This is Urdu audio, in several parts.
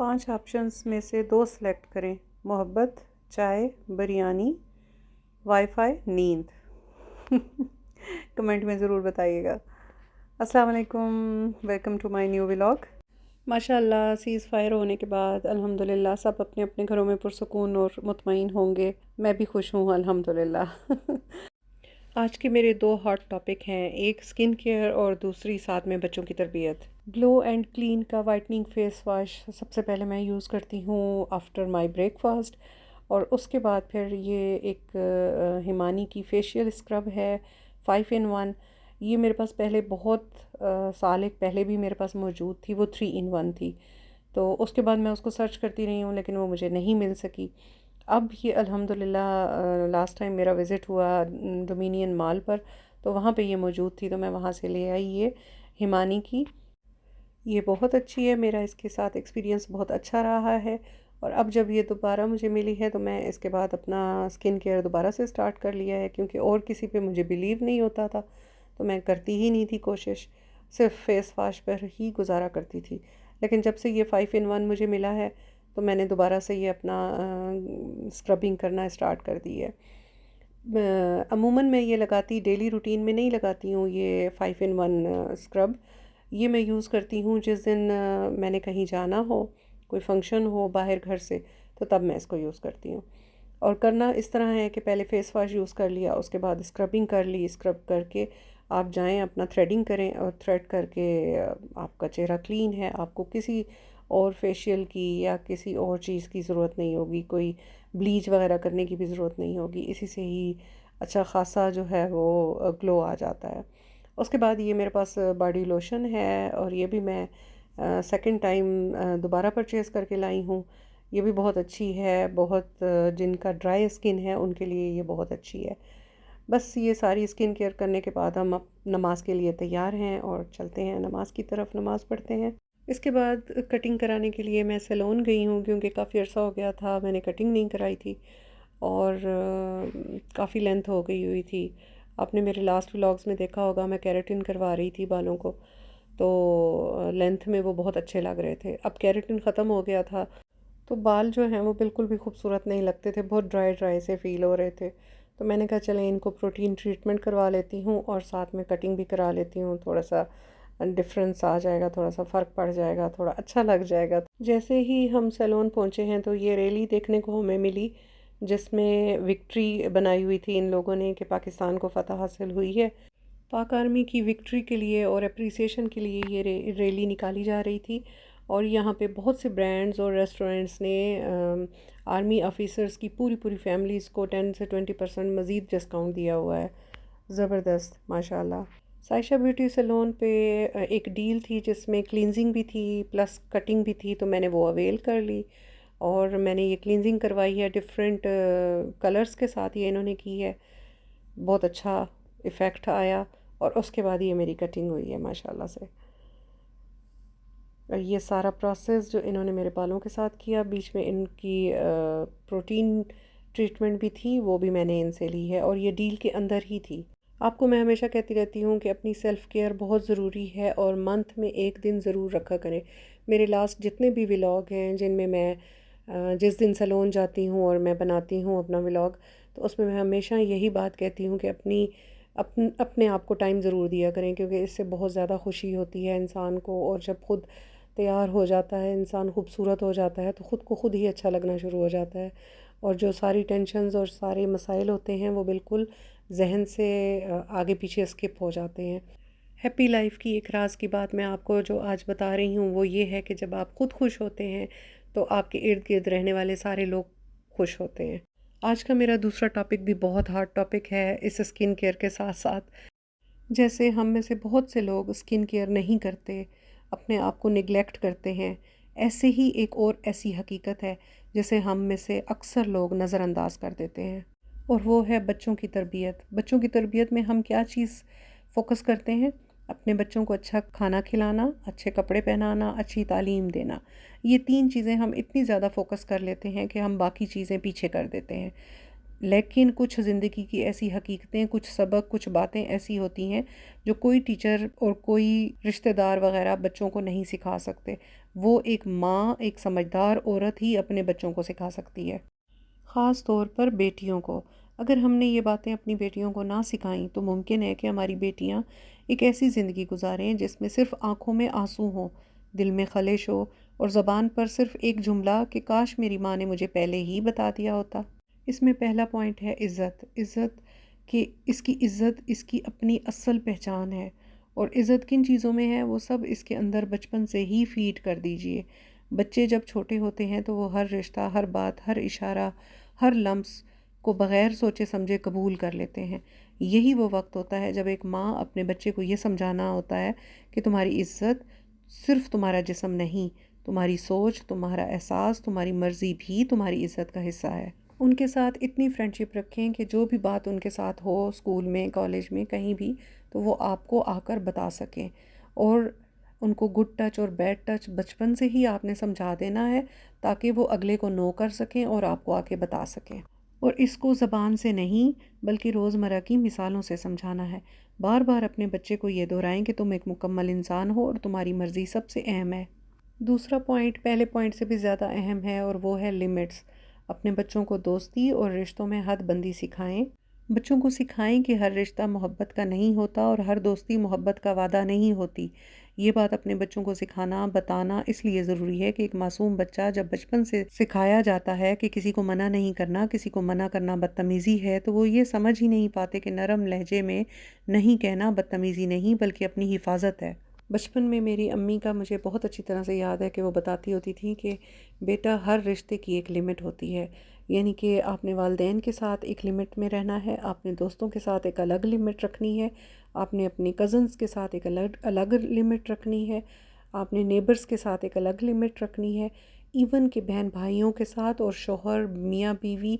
5 آپشنس میں سے 2 سلیکٹ کریں: محبت، چائے، بریانی، وائی فائی، نیند۔ کمنٹ میں ضرور بتائیے گا۔ السلام علیکم، welcome to my new vlog. ماشاء اللہ سیز فائر ہونے کے بعد الحمدللہ سب اپنے اپنے گھروں میں پرسکون اور مطمئن ہوں گے۔ میں بھی خوش ہوں الحمدللہ۔ آج کے میرے 2 ہاٹ ٹاپک ہیں، ایک سکن کیئر اور دوسری ساتھ میں بچوں کی تربیت۔ گلو اینڈ کلین کا وائٹننگ فیس واش سب سے پہلے میں یوز کرتی ہوں آفٹر مائی بریک فاسٹ، اور اس کے بعد پھر یہ ایک ہمانی کی فیشیل اسکرب ہے 5 in 1۔ یہ میرے پاس پہلے بہت سال ایک پہلے بھی میرے پاس موجود تھی، وہ 3 in 1 تھی، تو اس کے بعد میں اس کو سرچ کرتی رہی ہوں لیکن وہ مجھے نہیں مل سکی۔ اب یہ الحمدللہ لاسٹ ٹائم میرا وزٹ ہوا ڈومینین مال پر، تو وہاں پہ یہ موجود تھی، تو میں وہاں سے لے آئی یہ ہمانی کی۔ یہ بہت اچھی ہے، میرا اس کے ساتھ ایکسپیرینس بہت اچھا رہا ہے، اور اب جب یہ دوبارہ مجھے ملی ہے تو میں اس کے بعد اپنا سکن کیئر دوبارہ سے سٹارٹ کر لیا ہے، کیونکہ اور کسی پہ مجھے بلیو نہیں ہوتا تھا، تو میں کرتی ہی نہیں تھی کوشش، صرف فیس واش پر ہی گزارا کرتی تھی۔ لیکن جب سے یہ 5 in 1 مجھے ملا ہے تو میں نے دوبارہ سے یہ اپنا اسکربنگ کرنا اسٹارٹ کر دی ہے۔ عموماً میں یہ لگاتی ڈیلی روٹین میں نہیں لگاتی ہوں یہ 5 in 1 اسکرب۔ یہ میں یوز کرتی ہوں جس دن میں نے کہیں جانا ہو، کوئی فنکشن ہو باہر گھر سے، تو تب میں اس کو یوز کرتی ہوں۔ اور کرنا اس طرح ہے کہ پہلے فیس واش یوز کر لیا، اس کے بعد اسکربنگ کر لی، اسکرب کر کے آپ جائیں اپنا تھریڈنگ کریں، اور تھریڈ کر کے آپ کا چہرہ کلین ہے، آپ کو کسی اور فیشیل کی یا کسی اور چیز کی ضرورت نہیں ہوگی، کوئی بلیچ وغیرہ کرنے کی بھی ضرورت نہیں ہوگی، اسی سے ہی اچھا خاصا جو ہے وہ گلو آ جاتا ہے۔ اس کے بعد یہ میرے پاس باڈی لوشن ہے، اور یہ بھی میں سیکنڈ ٹائم دوبارہ پرچیز کر کے لائی ہوں۔ یہ بھی بہت اچھی ہے، بہت جن کا ڈرائی اسکن ہے ان کے لیے یہ بہت اچھی ہے۔ بس یہ ساری اسکن کیئر کرنے کے بعد ہم اب نماز کے لیے تیار ہیں اور چلتے ہیں نماز کی طرف، نماز پڑھتے ہیں۔ اس کے بعد کٹنگ کرانے کے لیے میں سیلون گئی ہوں، کیونکہ کافی عرصہ ہو گیا تھا میں نے کٹنگ نہیں کرائی تھی، اور کافی لینتھ ہو گئی ہوئی تھی۔ آپ نے میرے لاسٹ ولاگز میں دیکھا ہوگا میں کیراٹن کروا رہی تھی بالوں کو، تو لینتھ میں وہ بہت اچھے لگ رہے تھے۔ اب کیراٹن ختم ہو گیا تھا تو بال جو ہیں وہ بالکل بھی خوبصورت نہیں لگتے تھے، بہت ڈرائی ڈرائی سے فیل ہو رہے تھے، تو میں نے کہا چلیں ان کو پروٹین ٹریٹمنٹ کروا لیتی ہوں اور ساتھ میں کٹنگ بھی کرا لیتی ہوں، تھوڑا سا ڈفرینس آ جائے گا، تھوڑا سا فرق پڑ جائے گا، تھوڑا اچھا لگ جائے گا۔ جیسے ہی ہم سیلون پہنچے ہیں تو یہ ریلی دیکھنے کو ہمیں ملی، جس میں وکٹری بنائی ہوئی تھی ان لوگوں نے کہ پاکستان کو فتح حاصل ہوئی ہے۔ پاک آرمی کی وکٹری کے لیے اور اپریسیشن کے لیے یہ ریلی نکالی جا رہی تھی، اور یہاں پہ بہت سے برانڈز اور ریسٹورنٹس نے آرمی آفیسرز کی پوری فیملیز کو 10 سے 20% مزید ڈسکاؤنٹ دیا ہوا ہے۔ زبردست ماشاءاللہ۔ سائشہ بیوٹی سیلون پہ ایک ڈیل تھی جس میں کلینزنگ بھی تھی پلس کٹنگ بھی تھی، تو میں نے وہ اویل کر لی، اور میں نے یہ کلینزنگ کروائی ہے ڈفرینٹ کلرز کے ساتھ، یہ انہوں نے کی ہے، بہت اچھا ایفیکٹ آیا، اور اس کے بعد یہ میری کٹنگ ہوئی ہے ماشاءاللہ سے۔ اور یہ سارا پروسیس جو انہوں نے میرے بالوں کے ساتھ کیا، بیچ میں ان کی پروٹین ٹریٹمنٹ بھی تھی، وہ بھی میں نے ان سے لی ہے، اور یہ ڈیل کے اندر ہی تھی۔ آپ کو میں ہمیشہ کہتی رہتی ہوں کہ اپنی سیلف کیئر بہت ضروری ہے، اور منتھ میں ایک دن ضرور رکھا کریں۔ میرے لاسٹ جتنے بھی ولاگ ہیں جن میں میں جس دن سیلون جاتی ہوں اور میں بناتی ہوں اپنا ولاگ، تو اس میں ہمیشہ یہی بات کہتی ہوں کہ اپنے آپ کو ٹائم ضرور دیا کریں، کیونکہ اس سے بہت زیادہ خوشی ہوتی ہے انسان کو، اور جب خود تیار ہو جاتا ہے انسان، خوبصورت ہو جاتا ہے، تو خود کو خود ہی اچھا لگنا شروع ہو جاتا ہے، اور جو ساری ٹینشنز اور سارے مسائل ہوتے ہیں وہ بالکل ذہن سے آگے پیچھے اسکپ ہو جاتے ہیں۔ ہیپی لائف کی ایک راز کی بات میں آپ کو جو آج بتا رہی ہوں وہ یہ ہے کہ جب آپ خود خوش ہوتے ہیں تو آپ کے ارد گرد رہنے والے سارے لوگ خوش ہوتے ہیں۔ آج کا میرا دوسرا ٹاپک بھی بہت ہارڈ ٹاپک ہے اس سکن کیئر کے ساتھ ساتھ۔ جیسے ہم میں سے بہت سے لوگ سکن کیئر نہیں کرتے، اپنے آپ کو نگلیکٹ کرتے ہیں، ایسے ہی ایک اور ایسی حقیقت ہے جسے ہم میں سے اکثر لوگ نظر انداز کر دیتے ہیں، اور وہ ہے بچوں کی تربیت۔ بچوں کی تربیت میں ہم کیا چیز فوکس کرتے ہیں؟ اپنے بچوں کو اچھا کھانا کھلانا، اچھے کپڑے پہنانا، اچھی تعلیم دینا۔ یہ 3 چیزیں ہم اتنی زیادہ فوکس کر لیتے ہیں کہ ہم باقی چیزیں پیچھے کر دیتے ہیں۔ لیکن کچھ زندگی کی ایسی حقیقتیں، کچھ سبق، کچھ باتیں ایسی ہوتی ہیں جو کوئی ٹیچر اور کوئی رشتہ دار وغیرہ بچوں کو نہیں سکھا سکتے. وہ ایک ماں، ایک سمجھدار عورت ہی اپنے بچوں کو سکھا سکتی ہے. خاص طور پر بیٹیوں کو. اگر ہم نے یہ باتیں اپنی بیٹیوں کو نہ سکھائیں تو ممکن ہے کہ ہماری بیٹیاں ایک ایسی زندگی گزاریں جس میں صرف آنکھوں میں آنسو ہوں، دل میں خلش ہو، اور زبان پر صرف ایک جملہ کہ کاش میری ماں نے مجھے پہلے ہی بتا دیا ہوتا. اس میں پہلا پوائنٹ ہے عزت. عزت کہ اس کی عزت اس کی اپنی اصل پہچان ہے. اور عزت کن چیزوں میں ہے وہ سب اس کے اندر بچپن سے ہی فیڈ کر دیجئے. بچے جب چھوٹے ہوتے ہیں تو وہ ہر رشتہ، ہر بات، ہر اشارہ، ہر لمس کو بغیر سوچے سمجھے قبول کر لیتے ہیں. یہی وہ وقت ہوتا ہے جب ایک ماں اپنے بچے کو یہ سمجھانا ہوتا ہے کہ تمہاری عزت صرف تمہارا جسم نہیں، تمہاری سوچ، تمہارا احساس، تمہاری مرضی بھی تمہاری عزت کا حصہ ہے. ان کے ساتھ اتنی فرینڈشپ رکھیں کہ جو بھی بات ان کے ساتھ ہو، اسکول میں، کالج میں، کہیں بھی، تو وہ آپ کو آ کر بتا سکیں. اور ان کو گڈ ٹچ اور بیڈ ٹچ بچپن سے ہی آپ نے سمجھا دینا ہے تاکہ وہ اگلے کو نو کر سکیں اور آپ کو آ کے بتا سکیں. اور اس کو زبان سے نہیں بلکہ روزمرہ کی مثالوں سے سمجھانا ہے. بار بار اپنے بچے کو یہ دہرائیں کہ تم ایک مکمل انسان ہو اور تمہاری مرضی سب سے اہم ہے. دوسرا پوائنٹ پہلے پوائنٹ سے بھی زیادہ اہم ہے اور وہ ہے لمٹس. اپنے بچوں کو دوستی اور رشتوں میں حد بندی سکھائیں. بچوں کو سکھائیں کہ ہر رشتہ محبت کا نہیں ہوتا اور ہر دوستی محبت کا وعدہ نہیں ہوتی. یہ بات اپنے بچوں کو سکھانا، بتانا اس لیے ضروری ہے کہ ایک معصوم بچہ جب بچپن سے سکھایا جاتا ہے کہ کسی کو منع نہیں کرنا، کسی کو منع کرنا بدتمیزی ہے، تو وہ یہ سمجھ ہی نہیں پاتے کہ نرم لہجے میں نہیں کہنا بدتمیزی نہیں بلکہ اپنی حفاظت ہے. بچپن میں میری امی کا مجھے بہت اچھی طرح سے یاد ہے کہ وہ بتاتی ہوتی تھی کہ بیٹا ہر رشتے کی ایک لمٹ ہوتی ہے. یعنی کہ آپ نے والدین کے ساتھ ایک لمٹ میں رہنا ہے، آپ نے دوستوں کے ساتھ ایک الگ لمٹ رکھنی ہے، آپ نے اپنی کزنز کے ساتھ ایک الگ لمٹ رکھنی ہے، آپ نے نیبرز کے ساتھ ایک الگ لمٹ رکھنی ہے، ایون کہ بہن بھائیوں کے ساتھ اور شوہر، میاں بیوی،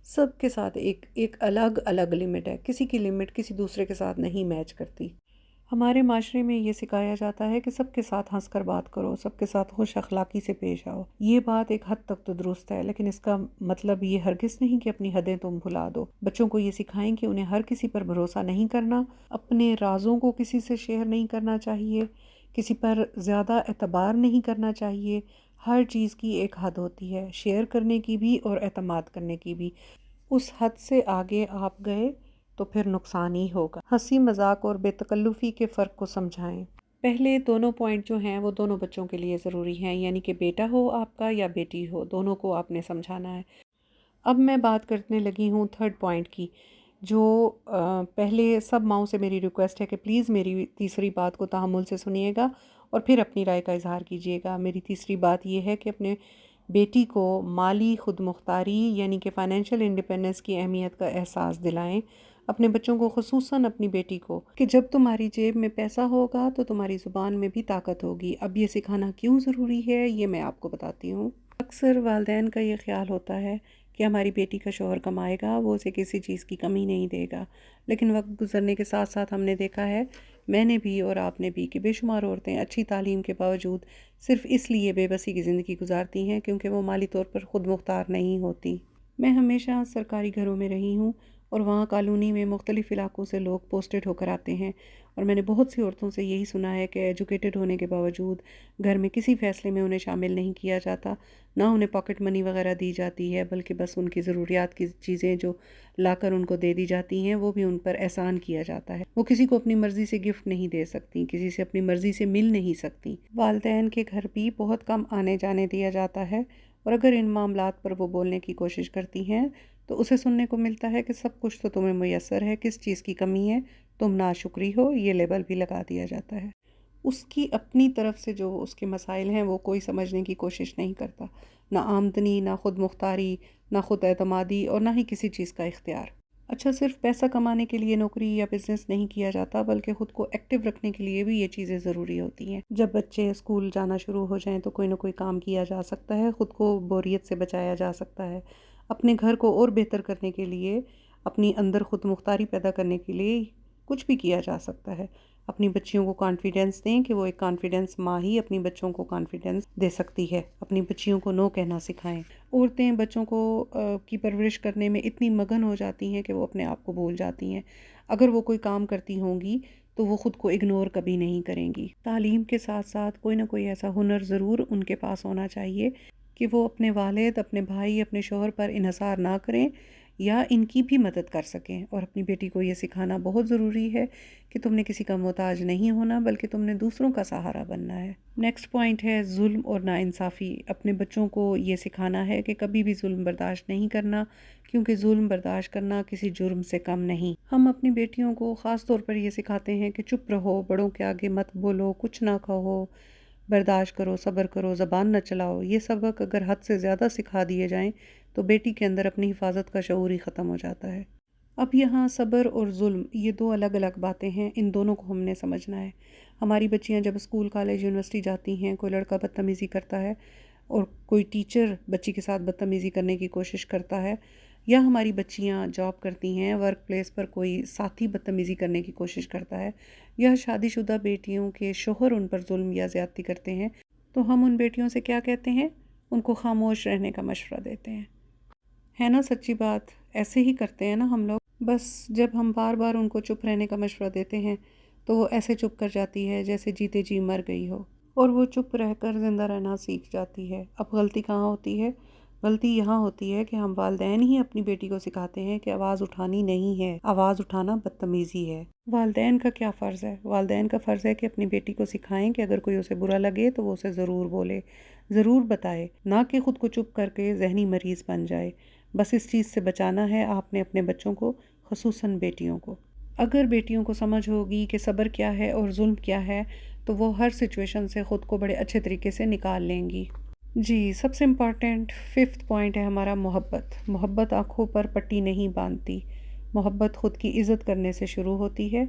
سب کے ساتھ ایک الگ لمٹ ہے. کسی کی لمٹ کسی دوسرے کے ساتھ نہیں میچ کرتی. ہمارے معاشرے میں یہ سکھایا جاتا ہے کہ سب کے ساتھ ہنس کر بات کرو، سب کے ساتھ خوش اخلاقی سے پیش آؤ. یہ بات ایک حد تک تو درست ہے، لیکن اس کا مطلب یہ ہرگز نہیں کہ اپنی حدیں تم بھلا دو. بچوں کو یہ سکھائیں کہ انہیں ہر کسی پر بھروسہ نہیں کرنا، اپنے رازوں کو کسی سے شیئر نہیں کرنا چاہیے، کسی پر زیادہ اعتبار نہیں کرنا چاہیے. ہر چیز کی ایک حد ہوتی ہے، شیئر کرنے کی بھی اور اعتماد کرنے کی بھی. اس حد سے آگے آپ گئے تو پھر نقصان ہی ہوگا. ہنسی مذاق اور بے تکلفی کے فرق کو سمجھائیں. پہلے دونوں پوائنٹ جو ہیں وہ دونوں بچوں کے لیے ضروری ہیں، یعنی کہ بیٹا ہو آپ کا یا بیٹی ہو، دونوں کو آپ نے سمجھانا ہے. اب میں بات کرنے لگی ہوں تھرڈ پوائنٹ کی، جو پہلے سب ماؤں سے میری ریکویسٹ ہے کہ پلیز میری تیسری بات کو تحمل سے سنیے گا اور پھر اپنی رائے کا اظہار کیجیے گا. میری تیسری بات یہ ہے کہ اپنے بیٹی کو مالی خود مختاری یعنی کہ فائنینشیل انڈیپینڈنس کی اہمیت کا احساس دلائیں. اپنے بچوں کو، خصوصاً اپنی بیٹی کو، کہ جب تمہاری جیب میں پیسہ ہوگا تو تمہاری زبان میں بھی طاقت ہوگی. اب یہ سکھانا کیوں ضروری ہے یہ میں آپ کو بتاتی ہوں. اکثر والدین کا یہ خیال ہوتا ہے کہ ہماری بیٹی کا شوہر کمائے گا، وہ اسے کسی چیز کی کمی نہیں دے گا. لیکن وقت گزرنے کے ساتھ ساتھ ہم نے دیکھا ہے، میں نے بھی اور آپ نے بھی، کہ بے شمار عورتیں اچھی تعلیم کے باوجود صرف اس لیے بے بسی کی زندگی گزارتی ہیں کیونکہ وہ مالی طور پر خود مختار نہیں ہوتی. میں ہمیشہ سرکاری گھروں میں رہی ہوں اور وہاں کالونی میں مختلف علاقوں سے لوگ پوسٹڈ ہو کر آتے ہیں، اور میں نے بہت سی عورتوں سے یہی سنا ہے کہ ایجوکیٹڈ ہونے کے باوجود گھر میں کسی فیصلے میں انہیں شامل نہیں کیا جاتا، نہ انہیں پاکٹ منی وغیرہ دی جاتی ہے، بلکہ بس ان کی ضروریات کی چیزیں جو لا کر ان کو دے دی جاتی ہیں وہ بھی ان پر احسان کیا جاتا ہے. وہ کسی کو اپنی مرضی سے گفٹ نہیں دے سکتی، کسی سے اپنی مرضی سے مل نہیں سکتی. والدین کے گھر بھی بہت کم آنے جانے دیا جاتا ہے، اور اگر ان معاملات پر وہ بولنے کی کوشش کرتی ہیں تو اسے سننے کو ملتا ہے کہ سب کچھ تو تمہیں میسر ہے، کس چیز کی کمی ہے، تم ناشکری ہو. یہ لیبل بھی لگا دیا جاتا ہے. اس کی اپنی طرف سے جو اس کے مسائل ہیں وہ کوئی سمجھنے کی کوشش نہیں کرتا، نہ آمدنی، نہ خود مختاری، نہ خود اعتمادی، اور نہ ہی کسی چیز کا اختیار. اچھا، صرف پیسہ کمانے کے لیے نوکری یا بزنس نہیں کیا جاتا بلکہ خود کو ایکٹیو رکھنے کے لیے بھی یہ چیزیں ضروری ہوتی ہیں. جب بچے اسکول جانا شروع ہو جائیں تو کوئی نہ کوئی کام کیا جا سکتا ہے، خود کو بوریت سے بچایا جا سکتا ہے، اپنے گھر کو اور بہتر کرنے کے لیے، اپنی اندر خود مختاری پیدا کرنے کے لیے کچھ بھی کیا جا سکتا ہے. اپنی بچیوں کو کانفیڈنس دیں کہ وہ ایک کانفیڈنس ماں ہی اپنی بچوں کو کانفیڈنس دے سکتی ہے. اپنی بچیوں کو نو کہنا سکھائیں. عورتیں بچوں کو کی پرورش کرنے میں اتنی مگن ہو جاتی ہیں کہ وہ اپنے آپ کو بھول جاتی ہیں. اگر وہ کوئی کام کرتی ہوں گی تو وہ خود کو اگنور کبھی نہیں کریں گی. تعلیم کے ساتھ ساتھ کوئی نہ کوئی ایسا ہنر ضرور ان کے پاس ہونا چاہیے کہ وہ اپنے والد، اپنے بھائی، اپنے شوہر پر انحصار نہ کریں یا ان کی بھی مدد کر سکیں. اور اپنی بیٹی کو یہ سکھانا بہت ضروری ہے کہ تم نے کسی کا محتاج نہیں ہونا بلکہ تم نے دوسروں کا سہارا بننا ہے. نیکسٹ پوائنٹ ہے ظلم اور ناانصافی. اپنے بچوں کو یہ سکھانا ہے کہ کبھی بھی ظلم برداشت نہیں کرنا، کیونکہ ظلم برداشت کرنا کسی جرم سے کم نہیں. ہم اپنی بیٹیوں کو خاص طور پر یہ سکھاتے ہیں کہ چپ رہو، بڑوں کے آگے مت بولو، کچھ نہ کہو، برداشت کرو، صبر کرو، زبان نہ چلاؤ. یہ سبق اگر حد سے زیادہ سکھا دیے جائیں تو بیٹی کے اندر اپنی حفاظت کا شعور ہی ختم ہو جاتا ہے. اب یہاں صبر اور ظلم یہ دو الگ الگ باتیں ہیں، ان دونوں کو ہم نے سمجھنا ہے. ہماری بچیاں جب اسکول، کالج، یونیورسٹی جاتی ہیں، کوئی لڑکا بدتمیزی کرتا ہے اور کوئی ٹیچر بچی کے ساتھ بدتمیزی کرنے کی کوشش کرتا ہے، یا ہماری بچیاں جاب کرتی ہیں، ورک پلیس پر کوئی ساتھی بدتمیزی کرنے کی کوشش کرتا ہے، یا شادی شدہ بیٹیوں کے شوہر ان پر ظلم یا زیادتی کرتے ہیں، تو ہم ان بیٹیوں سے کیا کہتے ہیں؟ ان کو خاموش رہنے کا مشورہ دیتے ہیں. ہے نا سچی بات؟ ایسے ہی کرتے ہیں نا ہم لوگ. بس جب ہم بار بار ان کو چپ رہنے کا مشورہ دیتے ہیں تو وہ ایسے چپ کر جاتی ہے جیسے جیتے جی مر گئی ہو، اور وہ چپ رہ کر زندہ رہنا سیکھ جاتی ہے. اب غلطی کہاں ہوتی ہے؟ غلطی یہاں ہوتی ہے کہ ہم والدین ہی اپنی بیٹی کو سکھاتے ہیں کہ آواز اٹھانی نہیں ہے، آواز اٹھانا بدتمیزی ہے. والدین کا کیا فرض ہے؟ والدین کا فرض ہے کہ اپنی بیٹی کو سکھائیں کہ اگر کوئی اسے برا لگے تو وہ اسے ضرور بولے، ضرور بتائے، نہ کہ خود کو چپ کر کے ذہنی مریض بن جائے. بس اس چیز سے بچانا ہے آپ نے اپنے بچوں کو، خصوصاً بیٹیوں کو. اگر بیٹیوں کو سمجھ ہوگی کہ صبر کیا ہے اور ظلم کیا ہے تو وہ ہر سچویشن سے خود کو بڑے اچھے طریقے سے نکال لیں گی. جی، سب سے امپورٹنٹ 5th پوائنٹ ہے ہمارا محبت. محبت آنکھوں پر پٹی نہیں باندھتی. محبت خود کی عزت کرنے سے شروع ہوتی ہے.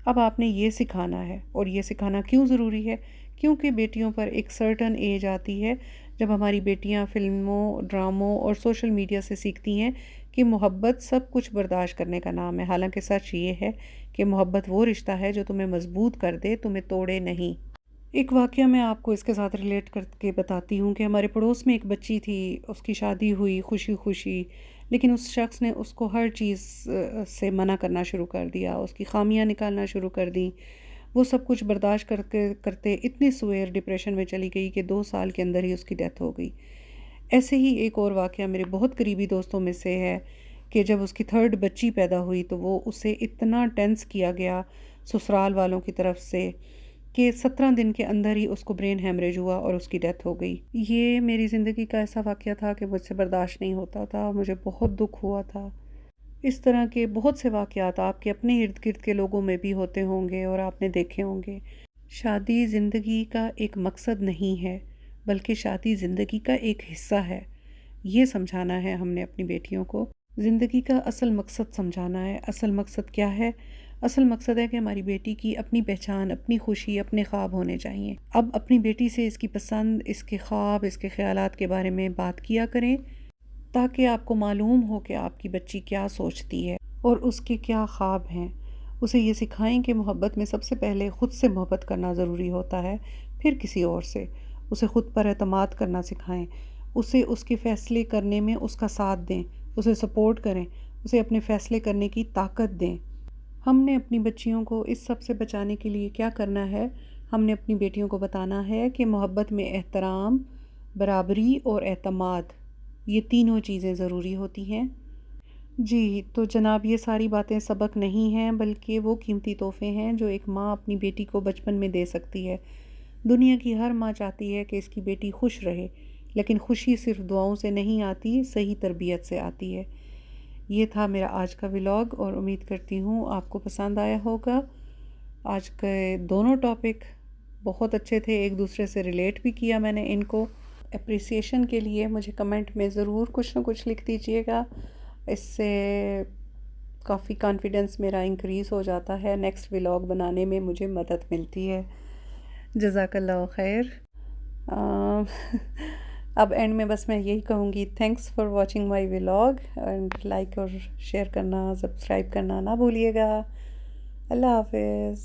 اب آپ نے یہ سکھانا ہے، اور یہ سکھانا کیوں ضروری ہے؟ کیونکہ بیٹیوں پر ایک سرٹن ایج آتی ہے جب ہماری بیٹیاں فلموں، ڈراموں اور سوشل میڈیا سے سیکھتی ہیں کہ محبت سب کچھ برداشت کرنے کا نام ہے. حالانکہ سچ یہ ہے کہ محبت وہ رشتہ ہے جو تمہیں مضبوط کر دے، تمہیں توڑے نہیں. ایک واقعہ میں آپ کو اس کے ساتھ ریلیٹ کر کے بتاتی ہوں کہ ہمارے پڑوس میں ایک بچی تھی، اس کی شادی ہوئی خوشی خوشی، لیکن اس شخص نے اس کو ہر چیز سے منع کرنا شروع کر دیا، اس کی خامیاں نکالنا شروع کر دیں. وہ سب کچھ برداشت کرتے اتنی سویر ڈپریشن میں چلی گئی کہ 2 سال کے اندر ہی اس کی ڈیتھ ہو گئی. ایسے ہی ایک اور واقعہ میرے بہت قریبی دوستوں میں سے ہے کہ جب اس کی 3rd بچی پیدا ہوئی تو وہ اسے اتنا ٹینس کیا گیا سسرال والوں کی طرف سے کہ 17 دن کے اندر ہی اس کو برین ہیمریج ہوا اور اس کی ڈیتھ ہو گئی. یہ میری زندگی کا ایسا واقعہ تھا کہ مجھ سے برداشت نہیں ہوتا تھا، مجھے بہت دکھ ہوا تھا. اس طرح کے بہت سے واقعات آپ کے اپنے ارد گرد کے لوگوں میں بھی ہوتے ہوں گے اور آپ نے دیکھے ہوں گے. شادی زندگی کا ایک مقصد نہیں ہے بلکہ شادی زندگی کا ایک حصہ ہے. یہ سمجھانا ہے ہم نے اپنی بیٹیوں کو. زندگی کا اصل مقصد سمجھانا ہے. اصل مقصد کیا ہے؟ اصل مقصد ہے کہ ہماری بیٹی کی اپنی پہچان، اپنی خوشی، اپنے خواب ہونے چاہیے. اب اپنی بیٹی سے اس کی پسند، اس کے خواب، اس کے خیالات کے بارے میں بات کیا کریں تاکہ آپ کو معلوم ہو کہ آپ کی بچی کیا سوچتی ہے اور اس کے کیا خواب ہیں. اسے یہ سکھائیں کہ محبت میں سب سے پہلے خود سے محبت کرنا ضروری ہوتا ہے، پھر کسی اور سے. اسے خود پر اعتماد کرنا سکھائیں. اسے اس کے فیصلے کرنے میں اس کا ساتھ دیں، اسے سپورٹ کریں، اسے اپنے فیصلے کرنے کی طاقت دیں. ہم نے اپنی بچیوں کو اس سب سے بچانے کے لیے کیا کرنا ہے؟ ہم نے اپنی بیٹیوں کو بتانا ہے کہ محبت میں احترام، برابری اور اعتماد، یہ تینوں چیزیں ضروری ہوتی ہیں. جی تو جناب، یہ ساری باتیں سبق نہیں ہیں بلکہ وہ قیمتی تحفے ہیں جو ایک ماں اپنی بیٹی کو بچپن میں دے سکتی ہے. دنیا کی ہر ماں چاہتی ہے کہ اس کی بیٹی خوش رہے، لیکن خوشی صرف دعاؤں سے نہیں آتی، صحیح تربیت سے آتی ہے. یہ تھا میرا آج کا ولاگ اور امید کرتی ہوں آپ کو پسند آیا ہوگا. آج کے دونوں ٹاپک بہت اچھے تھے، ایک دوسرے سے ریلیٹ بھی کیا میں نے ان کو. اپریسیشن کے لیے مجھے کمنٹ میں ضرور کچھ نہ کچھ لکھ دیجئے گا، اس سے کافی کانفیڈنس میرا انکریز ہو جاتا ہے، نیکسٹ ولاگ بنانے میں مجھے مدد ملتی ہے. جزاک اللہ خیر. اب اینڈ میں بس میں یہی کہوں گی، thanks for watching my vlog, and like اور شیئر کرنا، سبسکرائب کرنا نہ بھولیے گا. اللہ حافظ.